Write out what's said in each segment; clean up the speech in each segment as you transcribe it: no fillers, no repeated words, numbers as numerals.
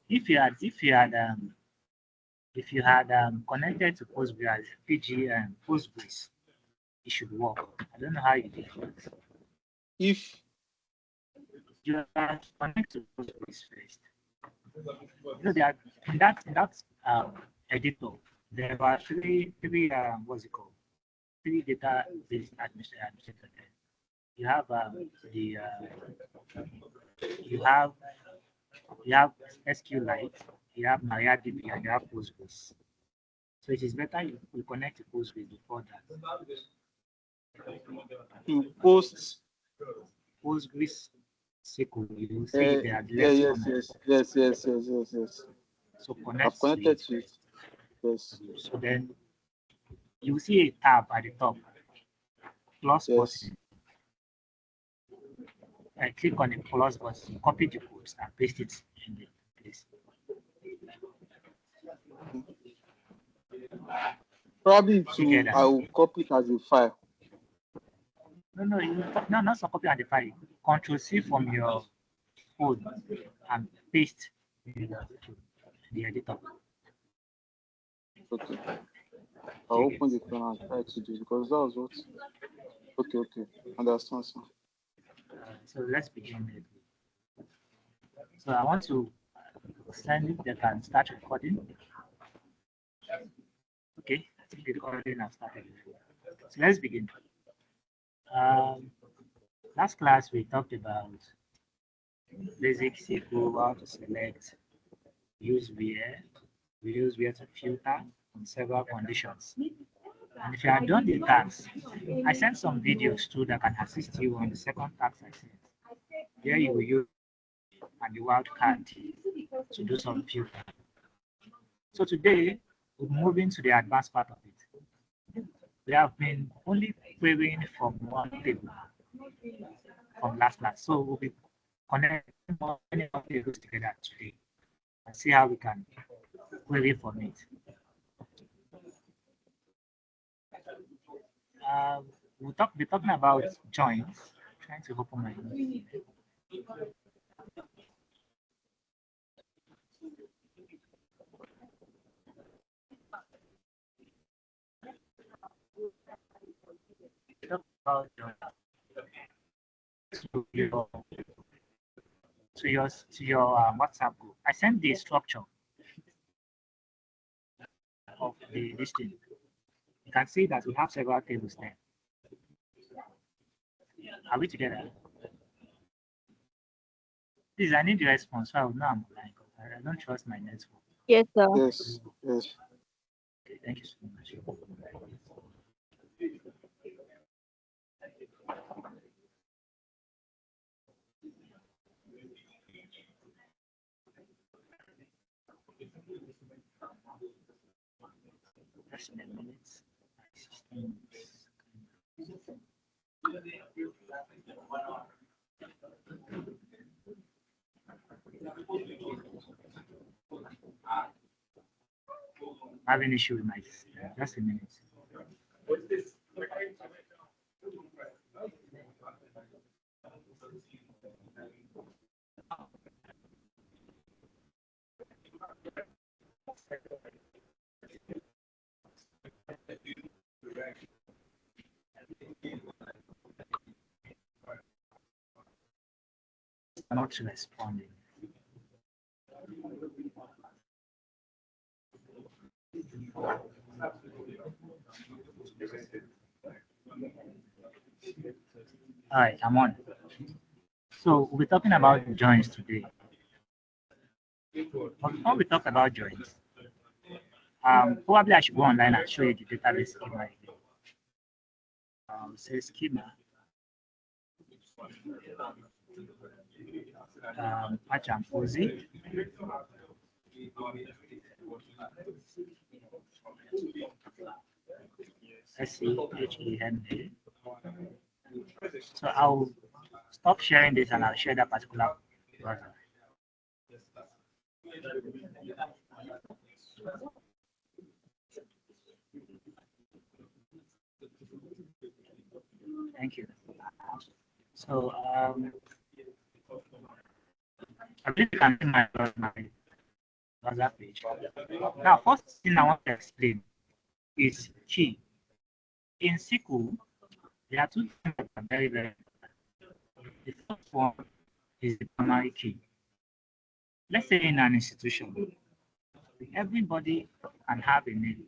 if you had connected to Postgres, PG and Postgres, it should work. I don't know how you did it. If You are connected to Postgres first. They are, in that editor, there are three what's it called? Three database administrator there. You have you have you have SQLite, you have MariaDB, and you have Postgres. So it is better you connect to Postgres before that. to post, Postgres SQL, you will see there are less comments. yes. So I've connect to connected it to it. first. Yes, So then you will see a tab at the top, plus yes. button. I click on the plus button, copy the codes and paste it in the place. Probably You get to I that? will copy it as a file. No, not so copy and the file. Control C from your code and paste in the editor. Okay. I'll You get. open the file and try to do it because that was what. Okay. Understand, sir. So let's begin. So I want to send it that can start recording. Okay, I think the recording has started. So let's begin. Um, Last class we talked about basic SQL, how to select, use where, we use where to filter on several conditions. And if you are done the task, I sent some videos too that can assist you on the second task I sent. There you will use and the wildcard to do some filter. So today we're moving to the advanced part of it. We have been only querying from one table from last class. So we'll be connecting many of the tables together today and see how we can query from it. We'll be talking about joins. Trying to open my notes. Talk about joins. To your WhatsApp group. I sent the structure of the listing. You can see that we have several tables there. Are we together? Please, I need your response. So I will know I'm online. I don't trust my network. Yes, sir. Yes. Okay, thank you so much. Just a minute. I have an issue with my system. Just a minute. Not responding. All right, I'm on. So we're talking about joins today. But before we talk about joins, probably I should go online and show you the database schema again. Say schema. Patch and Posy. SCHENA. So I'll stop sharing this and I'll share that particular browser. Thank you. So I believe you can see my browser page. Now, first thing I want to explain is key. In SQL, there are two things that are very, very important. The first one is the primary key. Let's say in an institution, everybody can have a name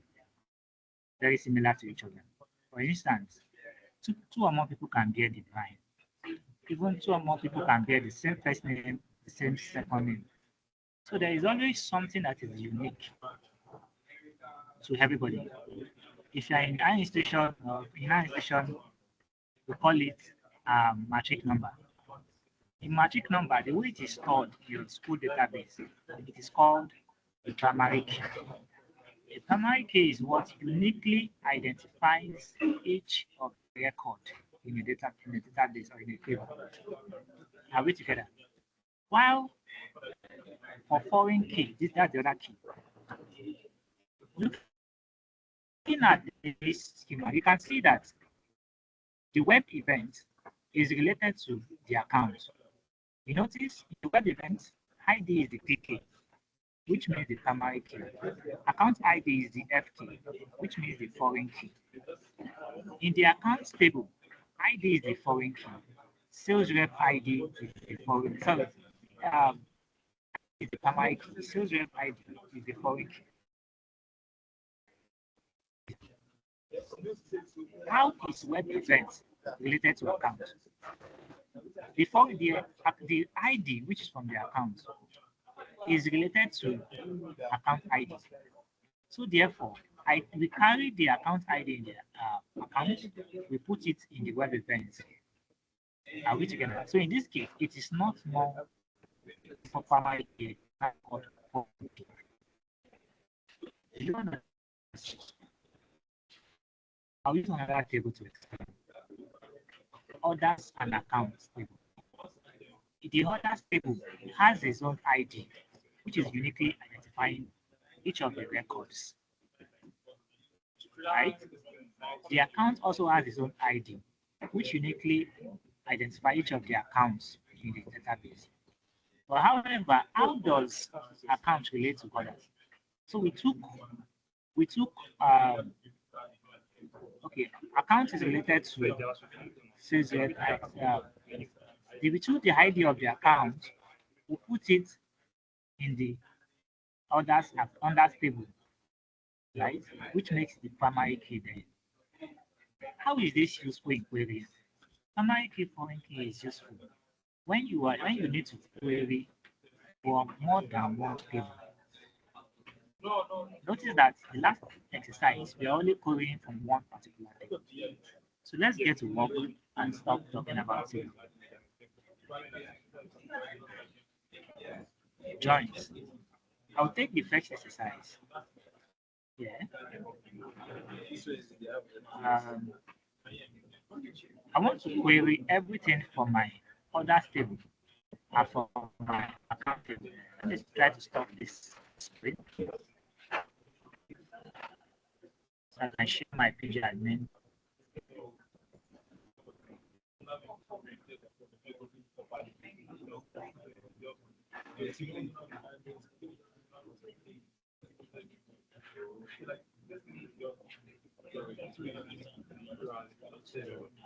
very similar to each other. For instance, two or more people can bear the line. Even two or more people can bear the same first name, the same second name. So there is always something that is unique to everybody. If you are in an institution, we call it matric number. In matric number, the way it is stored in your school database, it is called a primary key. A primary key is what uniquely identifies each of the record in a database or in a table. Are we together? While for foreign key, that's the other key. Looking at this schema, you can see that the web event is related to the account. You notice the web event ID is the key key, which means the primary key. Account ID is the F key, which means the foreign key. In the accounts table, ID is the foreign key. Sales rep ID is the foreign. Sorry, is the primary key. Sales rep ID is the foreign key. How is web event related to account? Before the ID, which is from the account, is related to account ID. So therefore, we carry the account ID in the account, we put it in the web event. Are we together? So in this case, it is not more for primary key. You understand? I'll use another table to explain. Orders and accounts table. The orders table has its own ID, which is uniquely identifying each of the records. Right? The account also has its own ID, which uniquely identifies each of the accounts in the database. But however, how does account relate to others? So we took okay, account is related to says we took the ID of the account, we put it in the others table, right? Which makes the primary key there. How is this useful in queries? Primary key, foreign key is useful when you need to query for more than one table. Notice that the last exercise we are only querying from one particular table. So let's get to work and stop talking about it. Joins. I'll take the first exercise. Yeah. I want to query everything from my orders table and from my account table. Let me try to stop this screen. So I can share my page admin.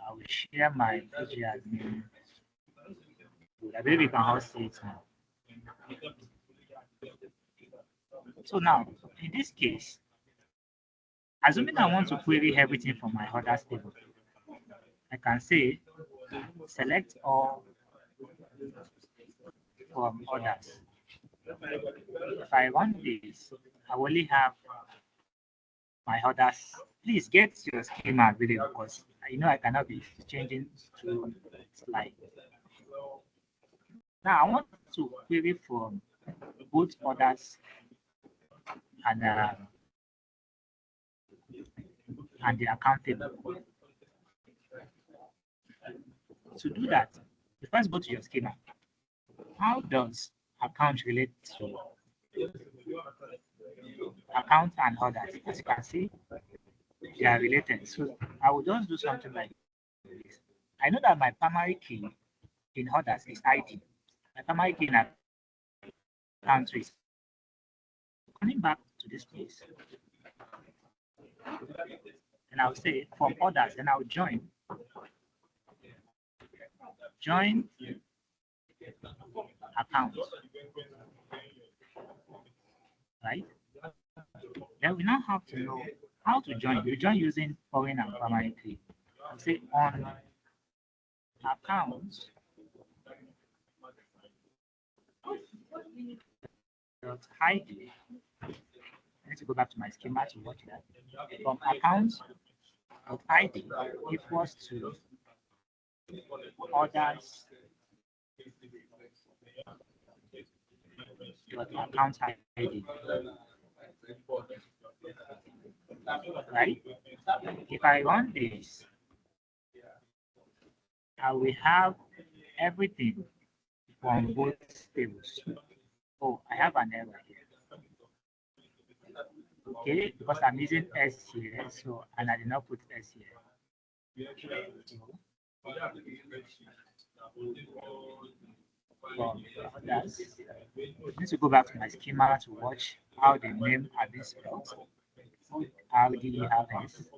I will share my page admin. I believe you can all see it now. So now, in this case, assuming I want to query everything from my orders table, I can say select all from orders. If I want this, I only have my orders. Please get your schema available because I cannot be changing to slide. Now I want to query from both orders and the account table. To do that, you first go to your schema. How does account relate to account and orders? As you can see, they are related. So I will just do something like this. I know that my primary key in orders is ID. My primary key in account is Coming back to this place, and I'll say from others, then I'll join account, right? Then we now have to know how to join. You join using foreign and primary key. I'll say on accounts dot ID. I need to go back to my schema to watch that. From accounts dot ID equals to others dot account ID. Right? If I run this, I will have everything from both tables. Oh, I have an error here. Okay, because I'm using S here, so and I did not put S here. From others, I need to go back to my schema to watch how the name are being spelled. RDERS.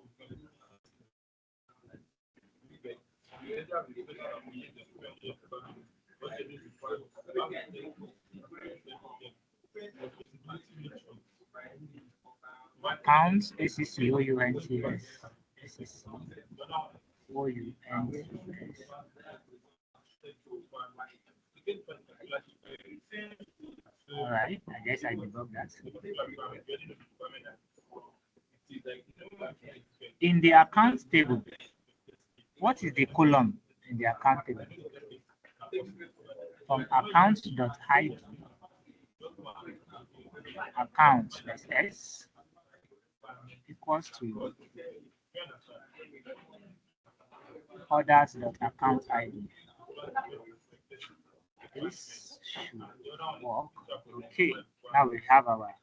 Accounts ACCOUNTS ACCOUNTS. All right, I guess I debugged that. In the accounts table, what is the column in the account table? From accounts.id, accounts plus S equals to others.account ID. This should work. Okay, now we have our.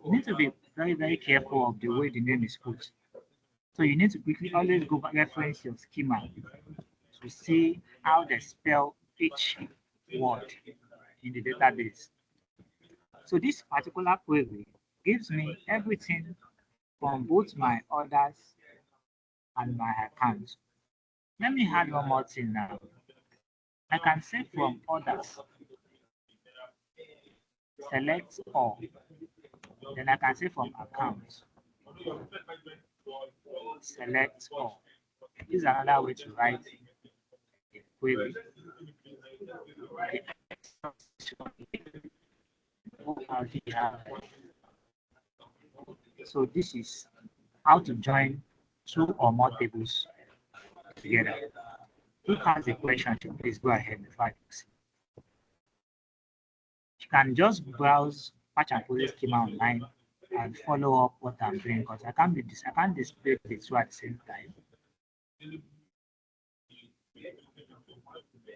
You need to be very, very careful of the way the name is put. So you need to quickly always go back, reference your schema to see how they spell each word in the database. So this particular query gives me everything from both my orders and my accounts. Let me add one more thing now. I can say from orders, select all. Then I can say from accounts, select all. This is another way to write a query. So this is how to join two or more tables together. Who has a question? Please go ahead before I proceed. You can just browse patch and policy schema online and follow up what I'm doing because I can't display the two at the same time.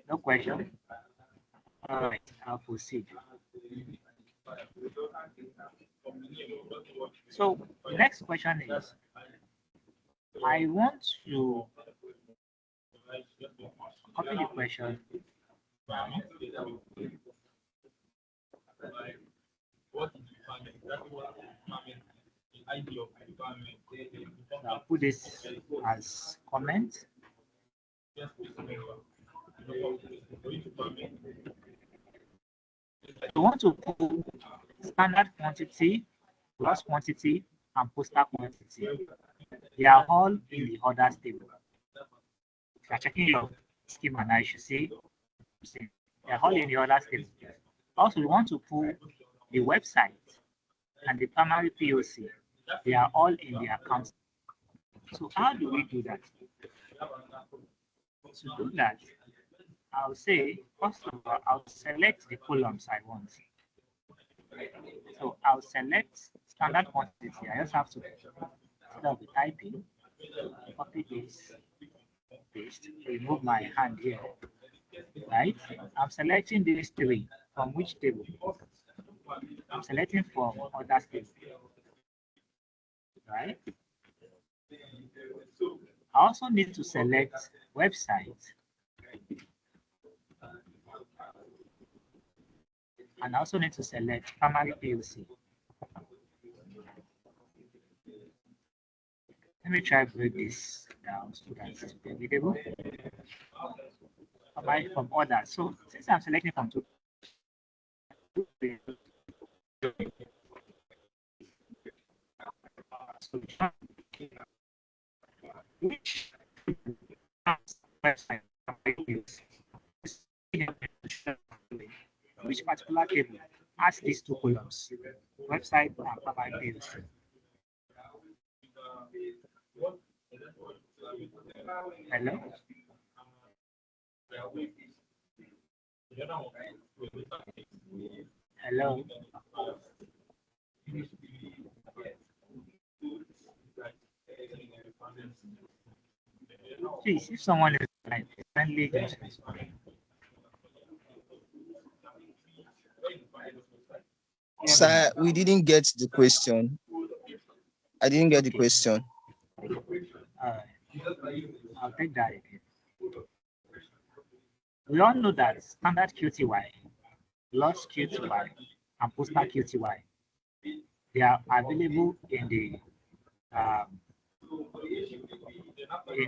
No question? All right, I'll proceed. So the next question is, I want to copy the question now. So I'll put this as comment. You want to put standard quantity, gross quantity, and postal quantity. They are all in the orders table. If you are checking your schema now, you should see they are all in the orders table. Also, we want to pull the website and the primary POC. They are all in the accounts. So how do we do that? To do that, I'll say, first of all, I'll select the columns I want. So I'll select standard quantity. I just have to be typing, copy this, paste, remove my hand here. Right? I'm selecting these three from which table? I'm selecting from others table. Right? I also need to select website And I also need to select primary POC. Let me try break this down so that it's available. Apart from others. So since I'm selecting from two, so which website am I use? Which particular table has these two columns, website and primary POC. Hello? Hello? Please, if someone is like friendly, just respond. Sir, we didn't get the question. I didn't get the Okay. question. I'll take that again. We all know that standard QTY, loss QTY, and postal QTY, they are available in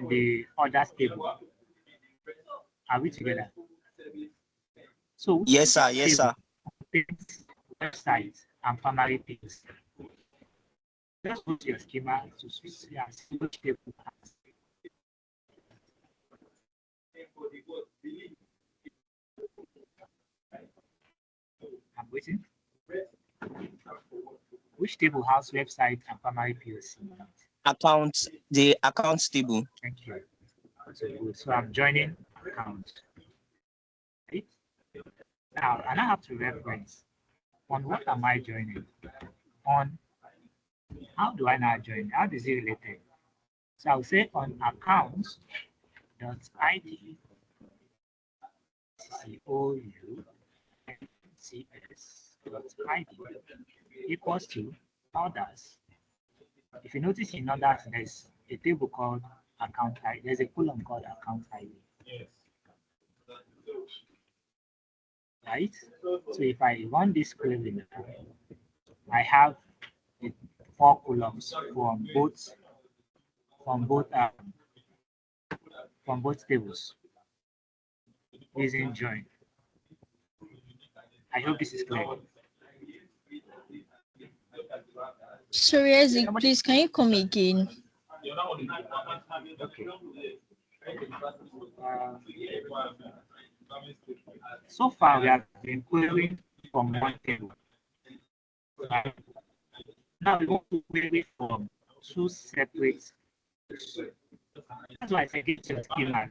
the orders table. Are we together? So Yes, sir. Yes, sir. Website and primary things. Just go to your schema to see and see which table has. I'm waiting. Which table has website and primary POC? The accounts table. Thank you. So good. So I'm joining account. Right? Now, and I have to reference on what am I joining? On how do I now join? How is it related? So I'll say on accounts.id COUNCS.id equals to orders. If you notice in orders, there's a table called account ID. There's a column called account ID. Right? So if I run this query now, I have the 4 columns from both tables using join. I hope this is clear. Sorry, Isaac, please, can you come again? Okay. So far, we have been querying from one table. Now we want to query from 2 separate. That's why I said it's your schema,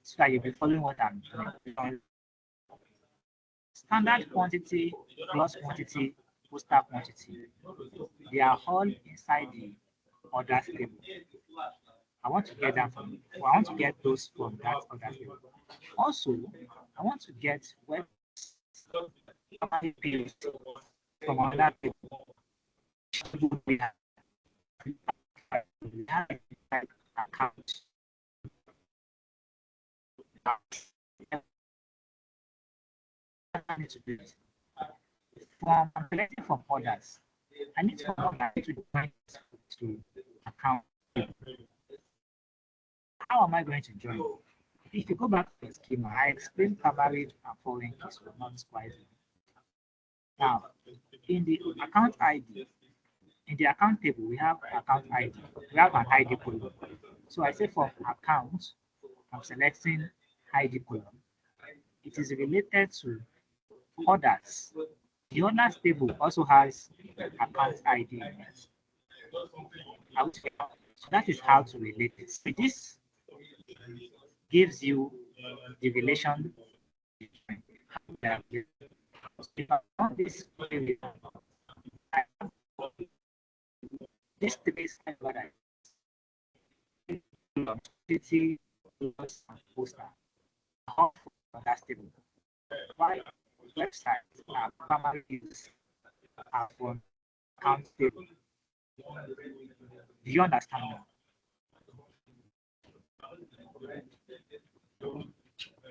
so that you'll be following what I'm doing. Standard quantity plus quantity, postal quantity. They are all inside the orders table. I want to get that from. I want to get those from that order table. Also, I want to get web from another table. We have account. I need to do it. From collecting from orders, I need to join to account. How am I going to join? If you go back to the schema, I explained primary and foreign keys were not quite. Now, in the account ID, in the account table, we have account ID. We have an ID column. So I say for account, I'm selecting ID column. It is related to orders. The orders table also has account ID in it. So that is how to relate it. So this gives you the relation. If I want this three side city poster that's table. Why websites are primarily used as one account table. Do you understand now?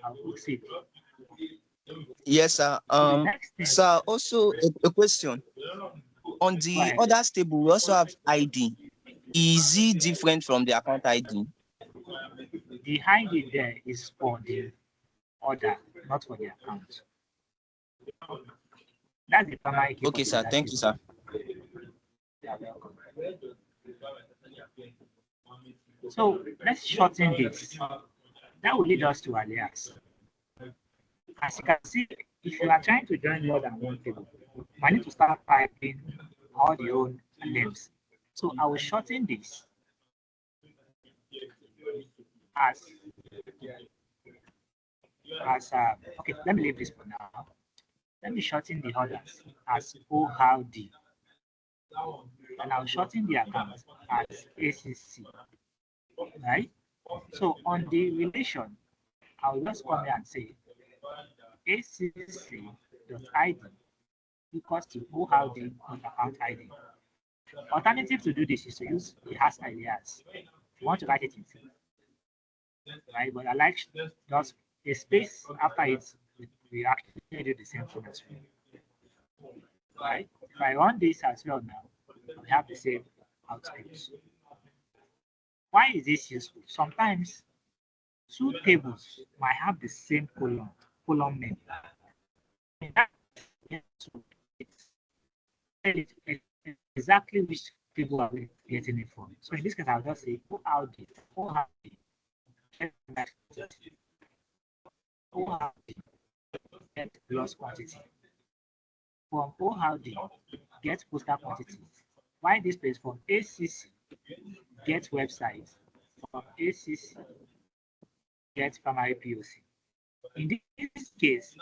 I'll proceed. Yes, sir. So the next thing, Sir, also a question. On go the ahead. others table, we also have ID. Is it different from the account ID? The ID there is for the order, not for the account. That's the primary key Okay, for the sir. order Thank you, table. sir. You are welcome. So let's shorten this. That will lead us to alias. As you can see, if you are trying to join more than one table, you might need to start typing all the own names. So I will shorten this as okay, let me leave this for now. Let me shorten the others as OHD. And I'll shorten the account as ACC. Right? So on the relation, I'll just come here and say ACC.ID equals to OHD.account ID. Alternative to do this is to use the hash alias. If you want to write it in C, right? But I like just a space after it, we actually do the same thing as well. Right? If I run this as well now, we have the same output. Why is this useful? Sometimes two tables might have the same column name. Exactly which table are we getting it from. So in this case, I'll just say ORD, get gross quantity. From ORD, get postal quantity. Why this place from ACC, get website. From ACC, get primary POC. In this case,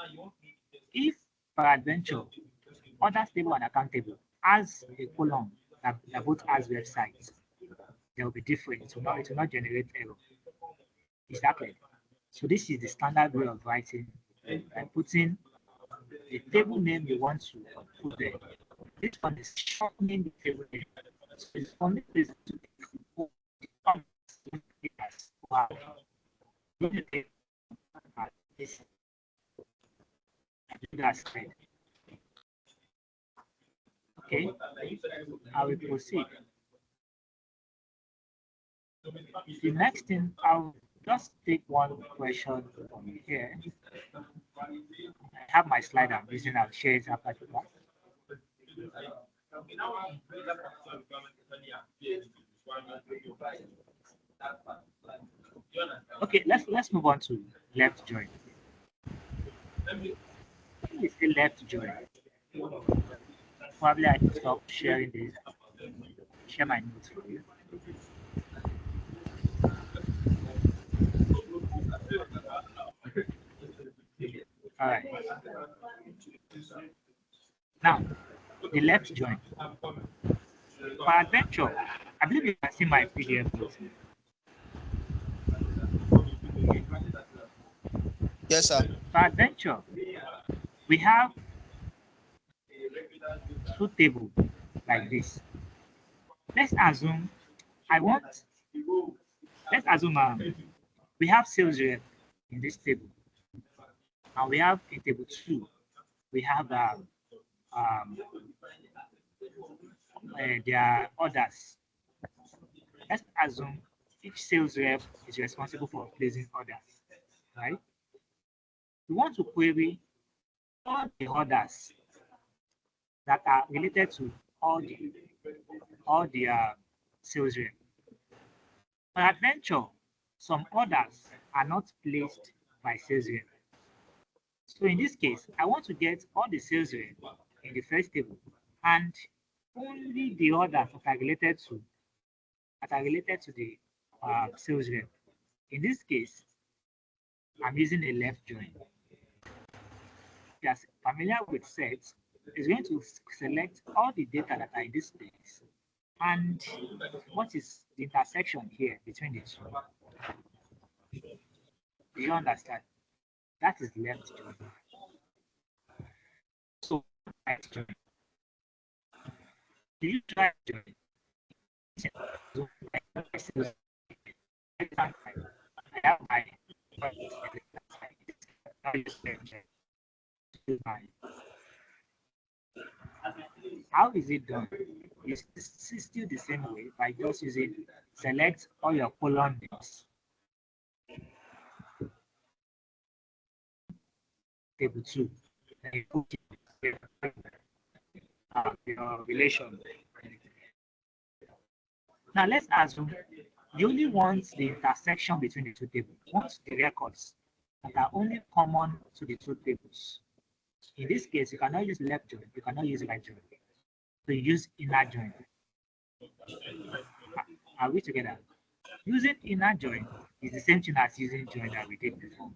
if peradventure other table and account table has a column that both has websites, they will be different. It will not generate error. Is that clear? So this is the standard way of writing by putting the table name you want to put there. This one is shortening the table name. So it's for me is to this slide. Okay, I will proceed. The next thing, I'll just take one question from here. I have my slide I'm using, I'll share it after the class. Okay, let's move on to left join. It's the left join. Probably I can stop sharing this. Share my notes for you. All right. Now, the left join. For adventure, I believe you can see my PDF notes. Yes, sir. For adventure, we have two tables like this. Let's assume let's assume we have sales rep in this table, and we have in table 2, we have their orders. Let's assume each sales rep is responsible for placing orders, right? We want to query all the orders that are related to all the sales rep. For adventure, some orders are not placed by sales rep. So in this case, I want to get all the sales rep in the first table and only the orders that are related to the sales rep. In this case, I'm using a left join. If you are familiar with sets, it's going to select all the data that are in this space and what is the intersection here between the two. Do you understand? That is left join. So right join. Do you try join? I have my use my. How is it done? It's still the same way by just using select all your column names. Table 2. Then you put your relation. Now let's assume you only want the intersection between the two tables. You want the records that are only common to the two tables. In this case, you cannot use left join, you cannot use right join. So you use inner join. Are we together? Using inner join is the same thing as using join that we did before.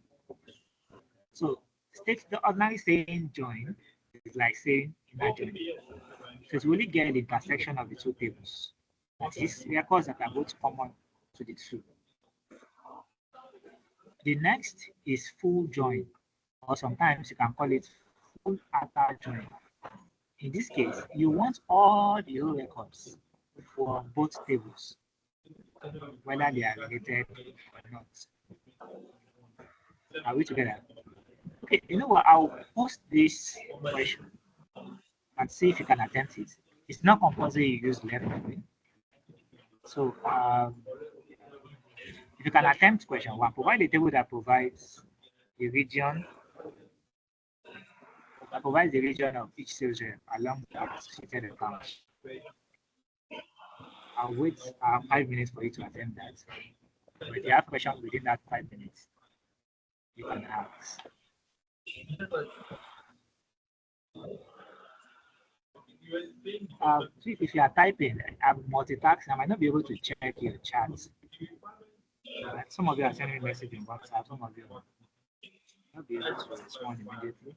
So the ordinary saying join is like saying inner join. So it's really get the intersection of the two tables. That is records that are both common to the two. The next is full join, or sometimes you can call it full outer join. In this case, you want all the row records for both tables, whether they are related or not. Are we together? Okay, you know what? I'll post this question and see if you can attempt it. It's not compulsory you use left way. So if you can attempt question 1, provide a table that provides the region of each sales rep along the associated account. I'll wait 5 minutes for you to attempt that. But if you have questions within that 5 minutes, you can ask. If you are typing, I'm multitasking, I might not be able to check your chats. Some of you are sending me message in WhatsApp, some of you will not be able to respond immediately.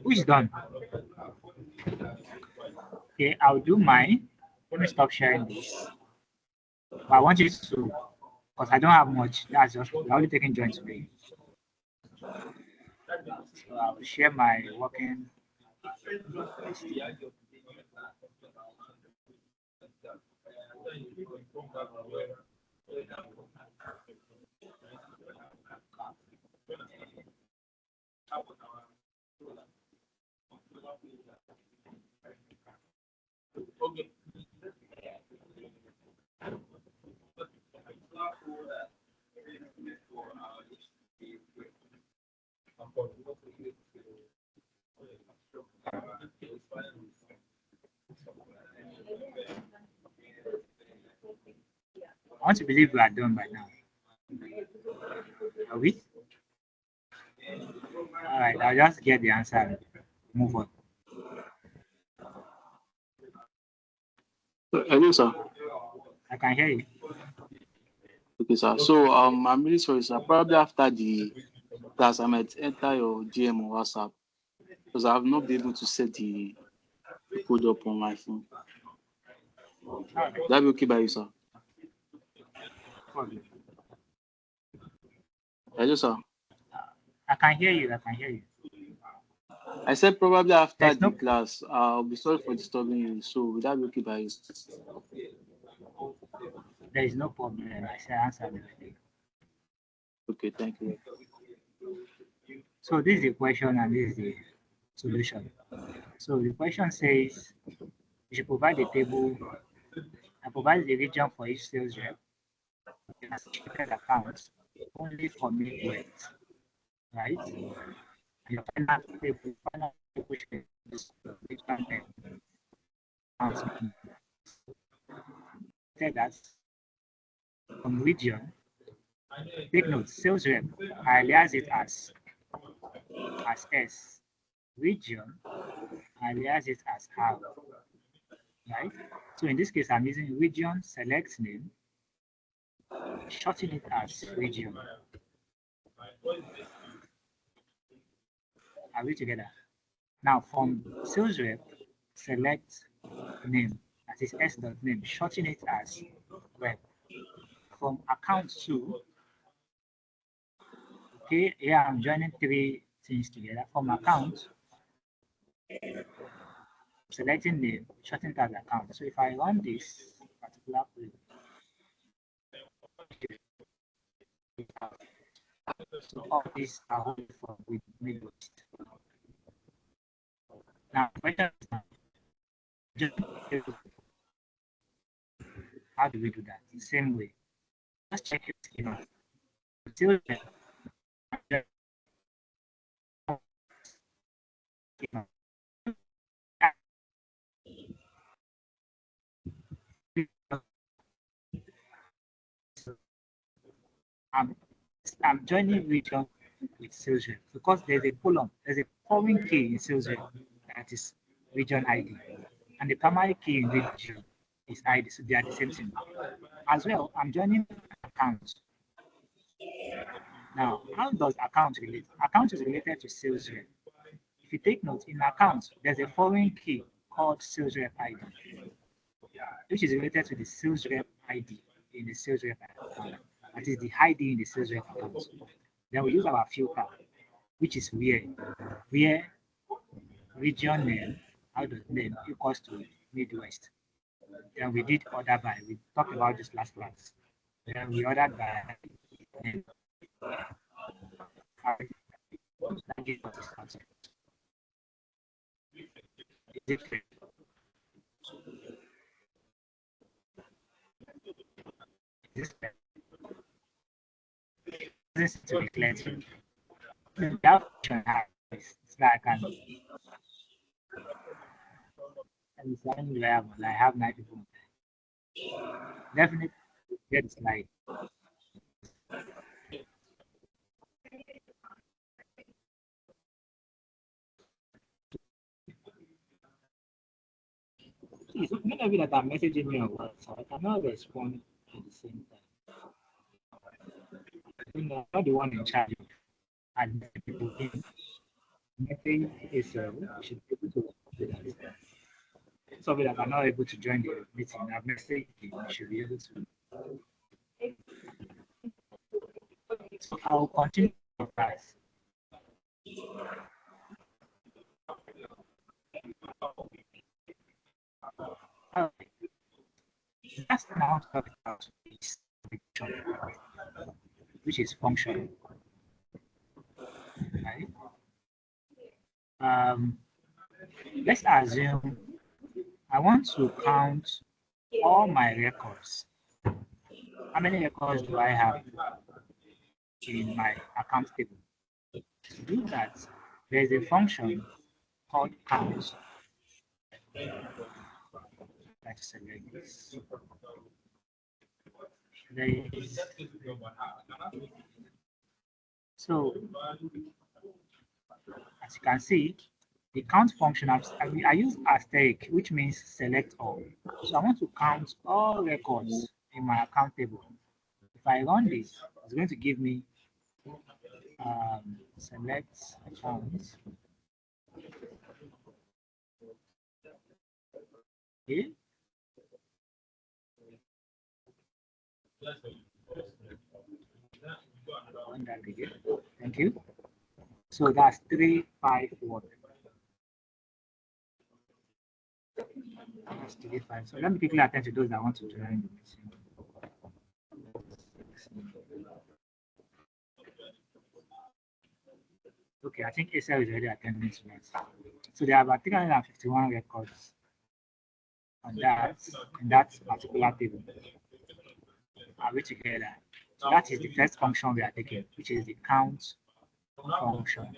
Who's done? Okay, I'll do mine. Let me stop sharing this. But I want you to, because I don't have much, that's just, we're only taking joint today. So I'll share my working. Okay. I want to believe we are done by now. Are we? All right, I'll just get the answer and move on. Hello, sir. I can hear you. Okay, sir. So I'm really sorry, sir. Probably after the class, I might enter your GM on WhatsApp because I have not been able to set the code up on my phone. That be okay by you, sir? Hello, sir. I can hear you. I can hear you. I said probably after the class. I'll be sorry for disturbing you. So would that be okay by you? There is no problem. I shall answer everything. Okay, thank you. So this is the question and this is the solution. So the question says you should provide a table and provide the region for each sales rep in associated accounts only for midweight, right? And your final table should use the region name. That from region, take note, sales rep, I alias it as S. Region, I alias it as R. Right? So in this case, I'm using region select name shorten it as region. Are we together? Now from sales rep, select name, that is s.name, shorten it as rep. From account 2, okay, here I'm joining three things together. From account, selecting name, shorten it as account. So if I run this particular query, so all these are only for with Midwest. Now, question is now, how do we do that? The same way. Just check your schema. Until then, schema. I'm joining region with sales rep because there's a column, there's a foreign key in sales rep that is region ID, and the primary key in region is ID, so they are the same thing. As well, I'm joining accounts. Now, how does account relate? Account is related to sales rep. If you take note, in accounts, there's a foreign key called sales rep ID, which is related to the sales rep ID in the sales rep account. That is the ID in the sales rep account. Then we use our filter, which is where region name, how does name equals to Midwest. Then we did order by, we talked about this last class. Then we ordered by name. That gives us this concept. Is it clear? Is this clear? This is to be clear to me. That function has, it's like I can, and it's unreliable. I have 9 people. Definitely get slide. Please, many of you that are messaging me on WhatsApp, I cannot respond at the same time. I'm not the one in charge of and people in. Message is should be able to do that. Some that are not able to join the meeting, I've messaged you should be able to. So I'll continue with that. That's now talk about is which is function. Right? Let's assume I want to count all my records. How many records do I have in my account table? To do that, there's a function called count. Let's select this. So, as you can see, the count function, I use asterisk, which means select all. So I want to count all records in my account table. If I run this, it's going to give me select accounts. Okay. Thank you. So that's 351. That's 351. So let me quickly attend to those that want to join the meeting. Okay, I think ACL is already attending to that. So there are about 351 records on that in that particular table. Are we together? So that is the first function we are taking, which is the count function.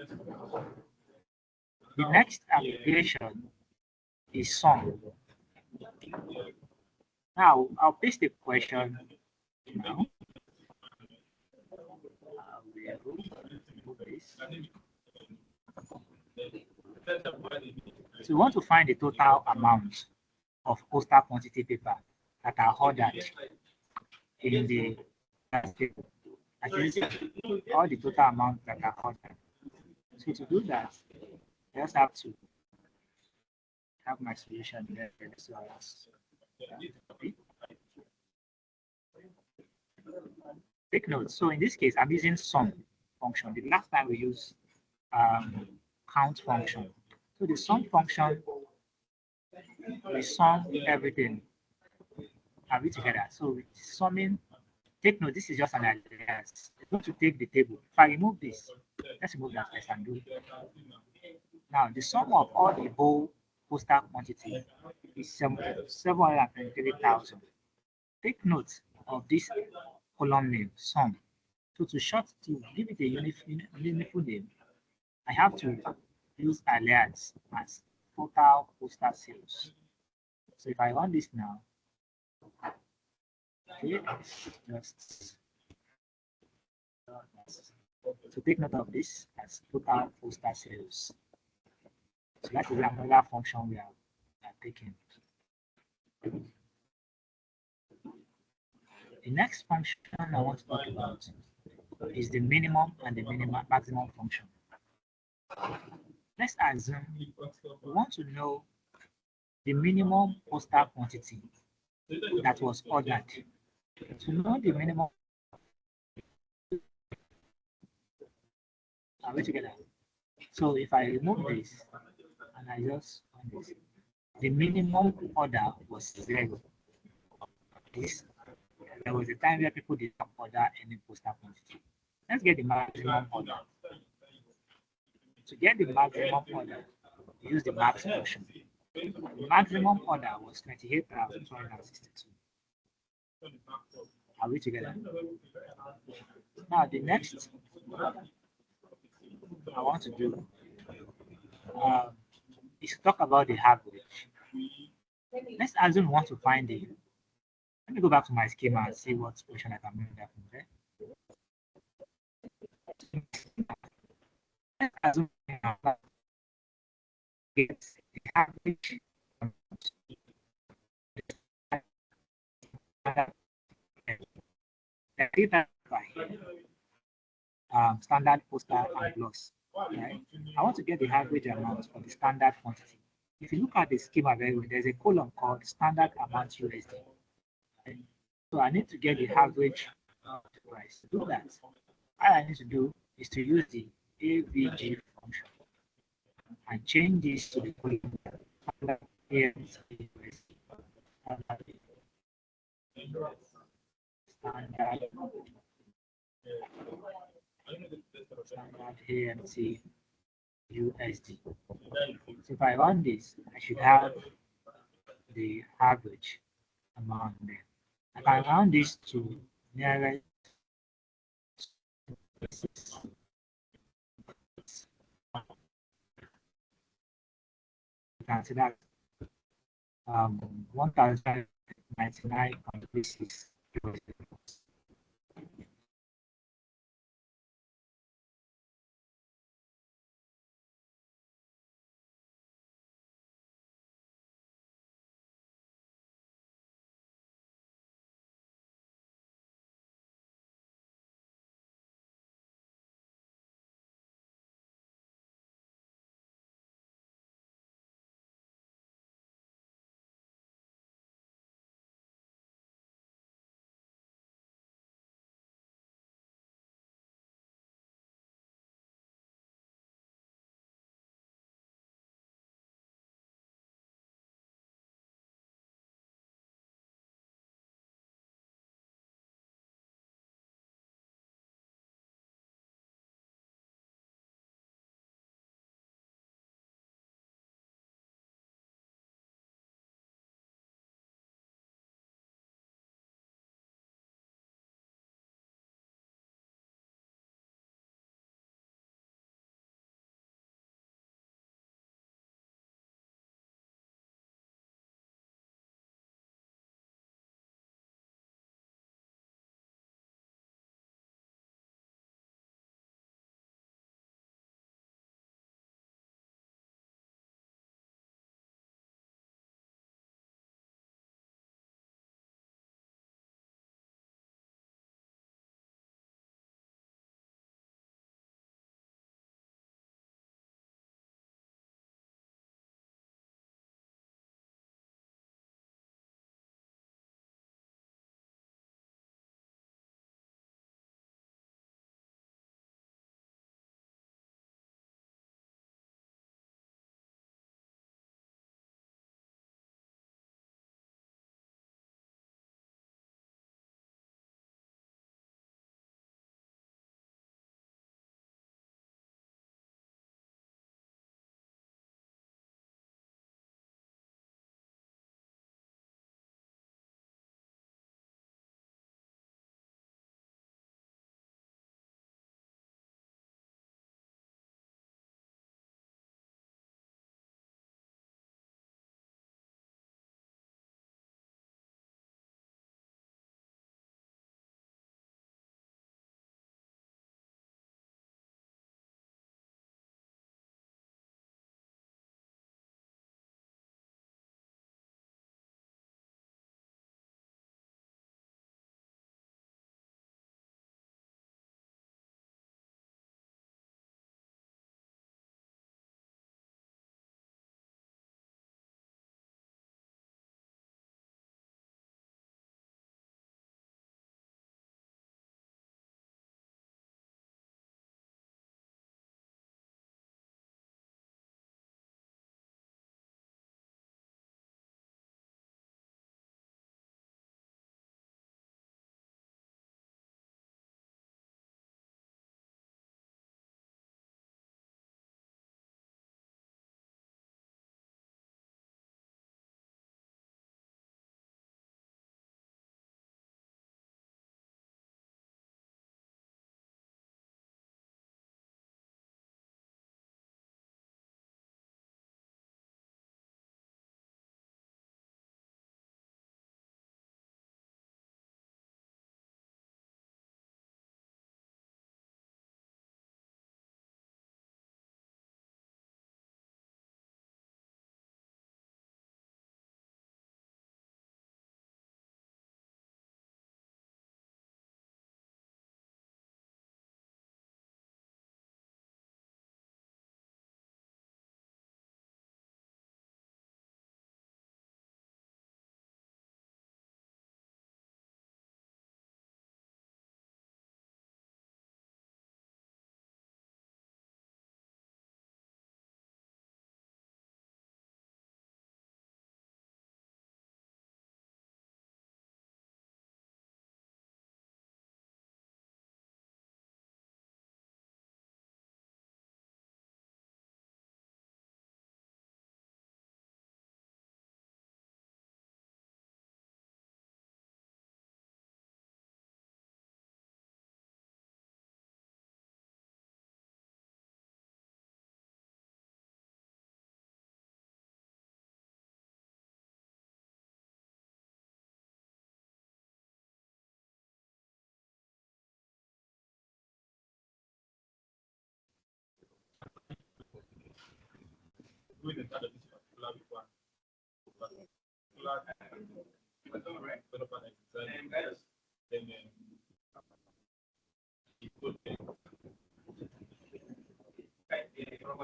The next application is sum. Now I'll paste the question now. So we want to find the total amount of postal quantity paper that are ordered in the all the total amount that are ordered. So to do that, I just have to have my solution there. So I just take note. So in this case, I'm using sum function. The last time we used count function. So the sum function, we sum everything. Are we together? So summing, take note, this is just an alias. I'm going to take the table. If I remove this, let's remove that first and do it. Now, the sum of all the whole postal quantity is 723,000. Take note of this column name, sum. So to give it a uniform name, I have to use alias as total postal sales. So if I run this now, okay, just so take note of this as total postal sales. So that is another function we are taking. The next function I want to talk about is the minimum and the maximum function. Let's assume we want to know the minimum postal quantity that was ordered. To know the minimum, are we together? So if I remove this and I just run this, the minimum order was 0. There was a time where people did not order any postal quantity. Let's get the maximum order. To get the maximum order, use the max function. The maximum order was 28,262. Are we together? Now the next I want to do is to talk about the average. Let's assume we want to find the. Let me go back to my schema and see what question I can make that from there. Let's assume get the average standard postal and loss. Right? I want to get the average amount for the standard quantity. If you look at the schema very well, there's a column called standard amount USD. Right? So I need to get the average price. To do that, all I need to do is to use the AVG function and change this to the column standard AMC USD. Standard AMC USD. So if I run this, I should have the average amount there. I can round this to nearest. You can see that 1,099.36.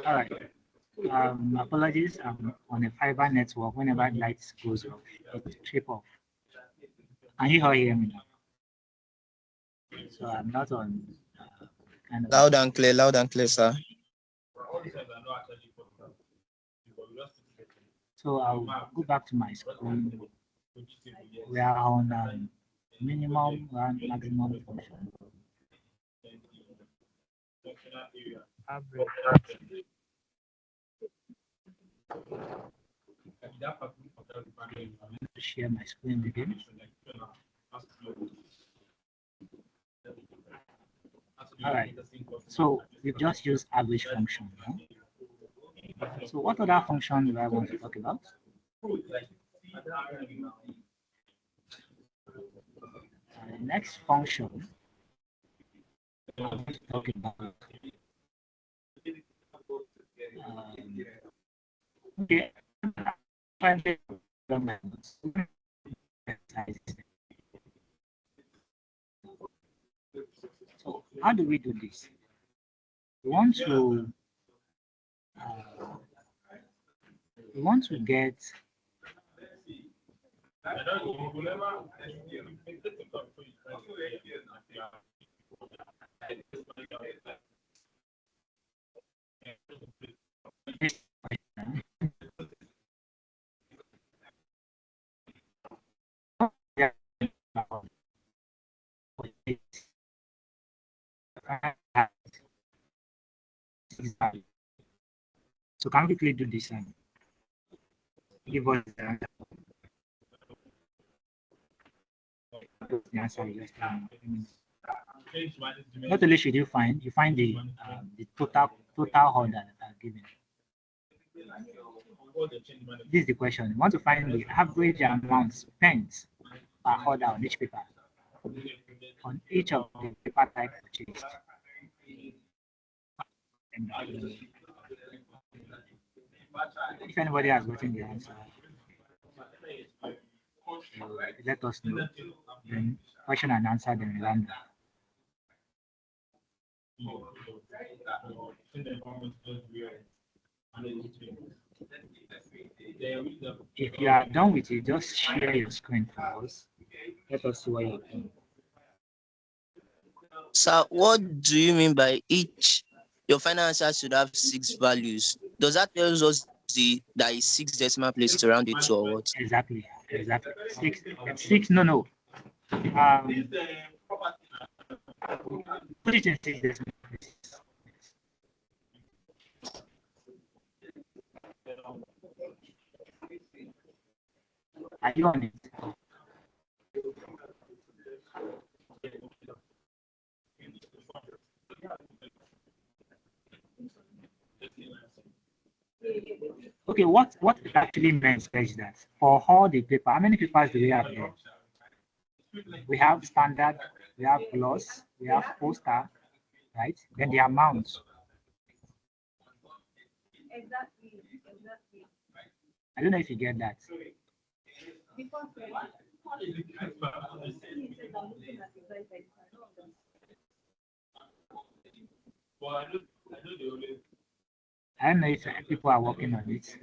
All right. Apologies. I'm on a fiber network. Whenever lights goes off, it trip off. Can you all hear me now? So I'm not on kind of. Loud and clear, sir. So I'll go back to my screen. We are on minimum and maximum function. Average. I'm going to share my screen again. All right. So we've just used average function. Huh? So what other function do I want to talk about? The next function I'm going to talk about. Okay. So how do we do this? We want to get so can we quickly do this and give us the answer? Not only should you find the total order that are given. This is the question. You want to find the average amount spent per order on each paper on each of the paper type purchased. And if anybody has gotten the answer, let us know. Then question and answer then random. If you are done with it, just share your screen for us. Let us see what you're doing. Sir, what do you mean by each? Your final answer should have 6 values. Does that tell us that is 6 decimal places to round it to or what? Exactly. 6. No. Put it in 6 decimal places. Are you on it? Okay, what it actually means is that for all the paper, how many papers do we have there? We have standard, we have gloss, we have poster, right? Then the amount. I don't know if you get that. I don't know if people are working on it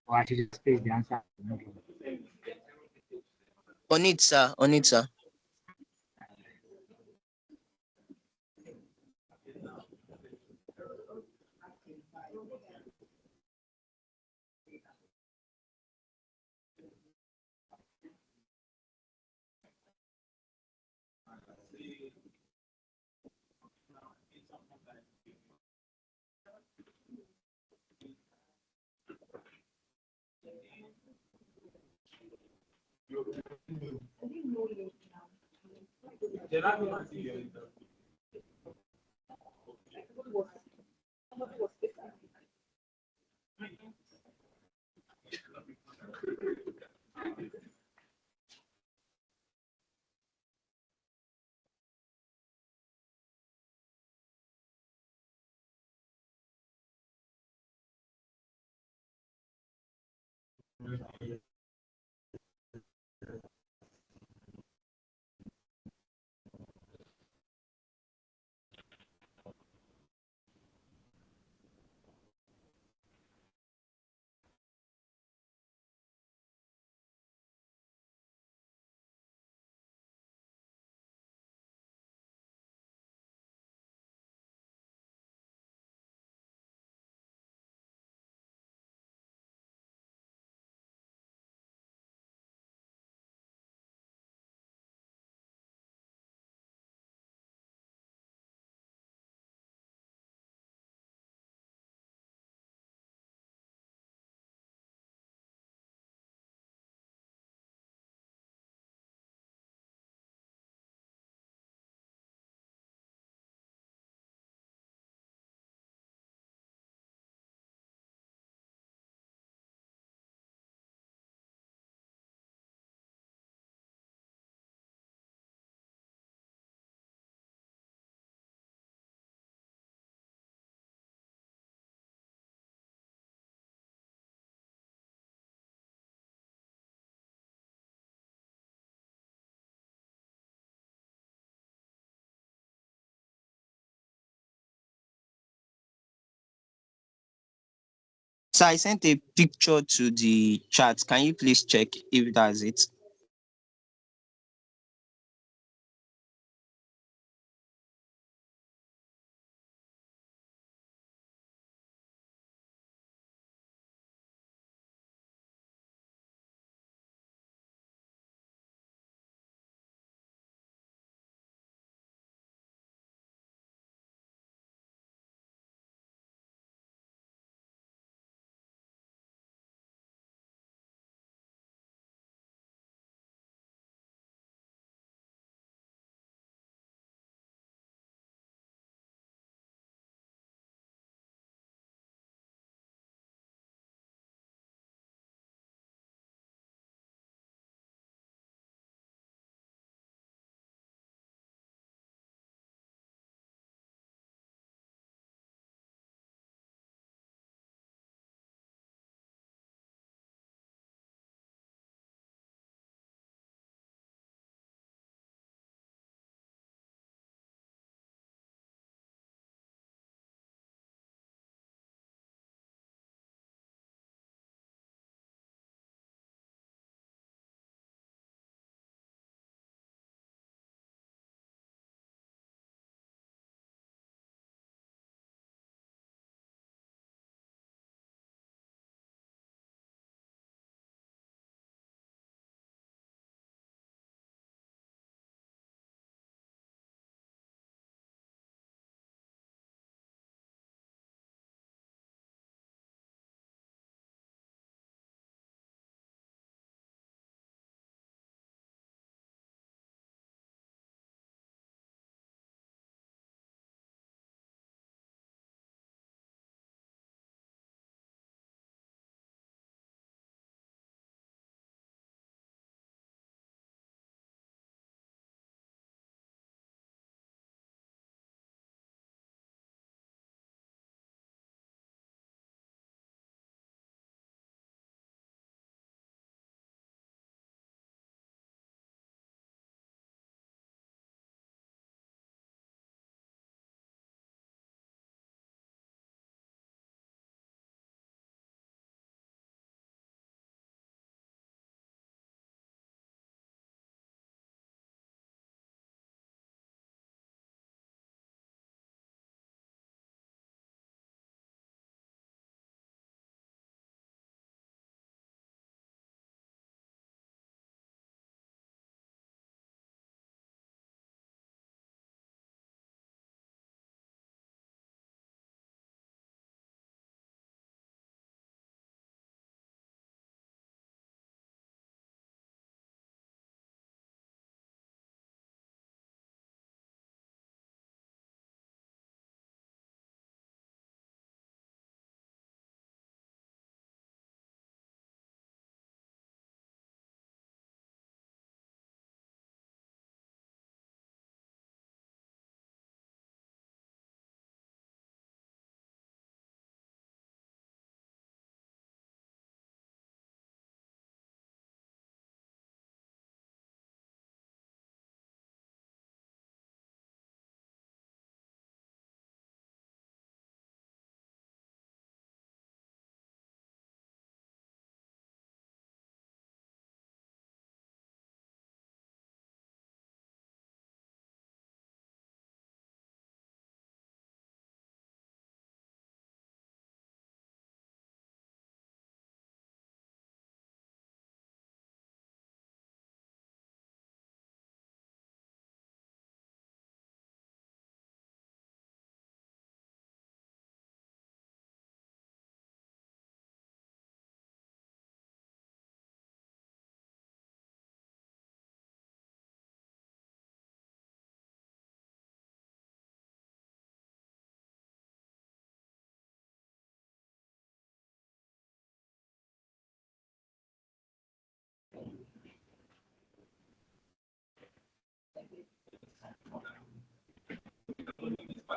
or I should just space the answer. On it, sir. So I sent a picture to the chat. Can you please check if that's it?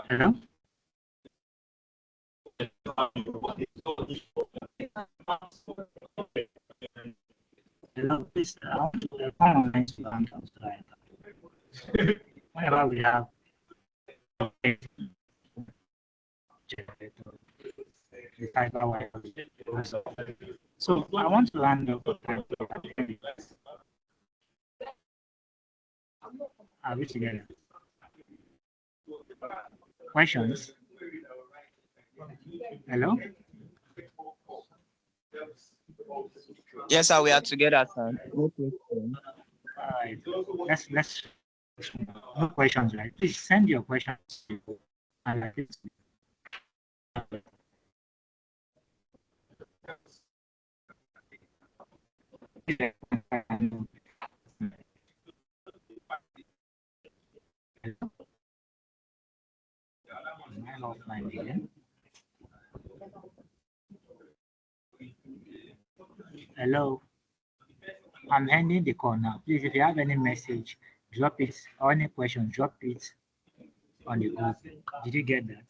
Hello? Hello, please, I want to come online to answer. Whenever we have the cyber wireless. So I want to hand over. Are we together? Questions? Hello? Yes, sir, we are together, sir. No question. All right. Let's no questions, right? Please send your questions to analytics. Am I offline again? Hello, I'm ending the call now. Please, if you have any message, drop it, or any question, drop it on the group. Did you get that?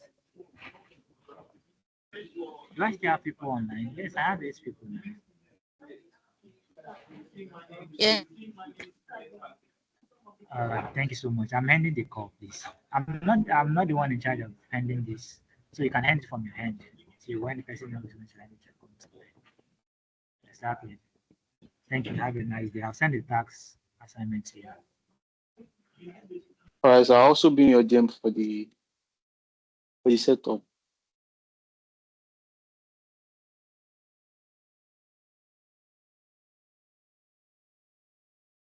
Do I still have people online? Yes, I have these people now. Yeah. Thank you so much. I'm ending the call, please. I'm not the one in charge of ending this. So you can end from your hand. So when the person knows when to end it, exactly. Thank you. Have a nice day. I'll send the tax assignment to you. All right, so I'll also bring your gem for the setup.